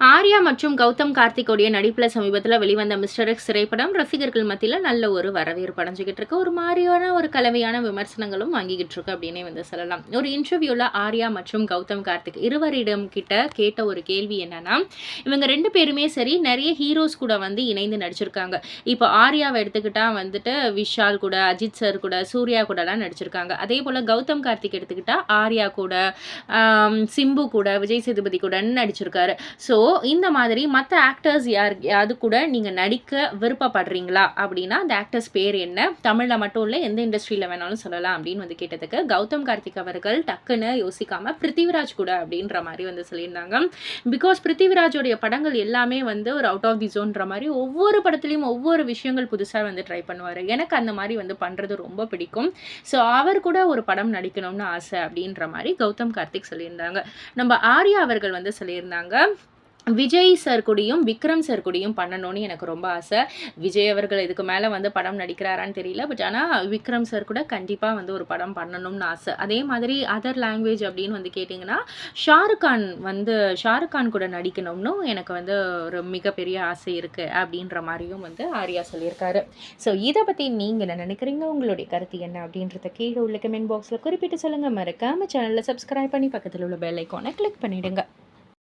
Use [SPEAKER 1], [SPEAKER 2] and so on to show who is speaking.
[SPEAKER 1] ஆர்யா மற்றும் கௌதம் கார்த்திகோடைய நடிப்புல சமீபத்துல வெளிவந்த மிஸ்டர் எக்ஸ் திரைப்படம் ரசிகர்கள் மத்தியில நல்ல ஒரு வரவேற்பு அடைஞ்சுகிட்டு இருக்கு. ஒரு மாரியான ஒரு கலவையான விமர்சனங்களும் வாங்கிக்கிட்டு இருக்கு அப்படின்னே வந்து சொல்லலாம். ஒரு இன்டர்வியூல ஆர்யா மற்றும் கௌதம் கார்த்திக் இருவரிடம் கிட்ட கேட்ட ஒரு கேள்வி என்னன்னா, இவங்க 2 பேருமே சரி நெறைய ஹீரோஸ் கூட வந்து இணைந்து நடிச்சிருக்காங்க. இப்போ ஆர்யாவ எடுத்துக்கிட்டா வந்துட்டு விஷால் கூட, அஜித் சார் கூட, சூர்யா கூடலாம் நடிச்சிருக்காங்க. அதேபோல கௌதம் கார்த்திக் எடுத்துக்கிட்டா ஆர்யா கூட, சிம்பு கூட, விஜய் சேதுபதி கூடன்னு நடிச்சிருக்காரு. ஸோ இந்த மாதிரி மற்ற ஆக்டர்ஸ் யாரையாவது கூட நீங்கள் நடிக்க விருப்பப்படுறீங்களா அப்படின்னா அந்த ஆக்டர்ஸ் பேர் என்ன, தமிழில் மட்டும் இல்லை எந்த இண்டஸ்ட்ரியில் வேணாலும் சொல்லலாம் அப்படின்னு வந்து கேட்டதுக்கு கௌதம் கார்த்திக் அவர்கள் டக்குன்னு யோசிக்காமல் பிருத்திவிராஜ் கூட அப்படின்ற மாதிரி வந்து சொல்லியிருந்தாங்க. பிகாஸ் பிருத்திவிராஜோடைய படங்கள் எல்லாமே வந்து ஒரு அவுட் ஆஃப் தி ஜோன்ற மாதிரி ஒவ்வொரு படத்துலையும் ஒவ்வொரு விஷயங்கள் புதுசாக வந்து ட்ரை பண்ணுவார். எனக்கு அந்த மாதிரி வந்து பண்ணுறது ரொம்ப பிடிக்கும். ஸோ அவர் கூட ஒரு படம் நடிக்கணும்னு ஆசை அப்படின்ற மாதிரி கௌதம் கார்த்திக் சொல்லியிருந்தாங்க. நம்ம ஆர்யா அவர்கள் வந்து சொல்லியிருந்தாங்க, விஜய் சார் கூடயும், விக்ரம் சார் கூடயும் பண்ணணும்னு எனக்கு ரொம்ப ஆசை. விஜய் அவர்கள் இதுக்கு மேல வந்து படம் நடிக்கிறாரான்னு தெரியல. பட் ஆனா விக்ரம் சார் கூட கண்டிப்பா வந்து ஒரு படம் பண்ணணும்னு ஆசை. அதே மாதிரி அதர் லாங்குவேஜ் அப்படின்னு வந்து கேட்டிங்கன்னா, ஷாருக் கான் கூட நடிக்கணும்னு எனக்கு வந்து ஒரு மிகப்பெரிய ஆசை இருக்கு. அப்படின்ற மாரியும் வந்து ஆர்யா சொல்லியிருக்காரு. ஸோ இத பத்தி நீங்க என்ன நினைக்கிறீங்க? உங்களுடைய கருத்து என்ன? அப்படின்றத கீழ உள்ள கமெண்ட் பாக்ஸ்ல குறிப்பிட்டு சொல்லுங்க. மறக்காம சேனல சப்ஸ்கிரைப் பண்ணி பக்கத்துல உள்ள பெல் ஐகான கிளிக் பண்ணிடுங்க.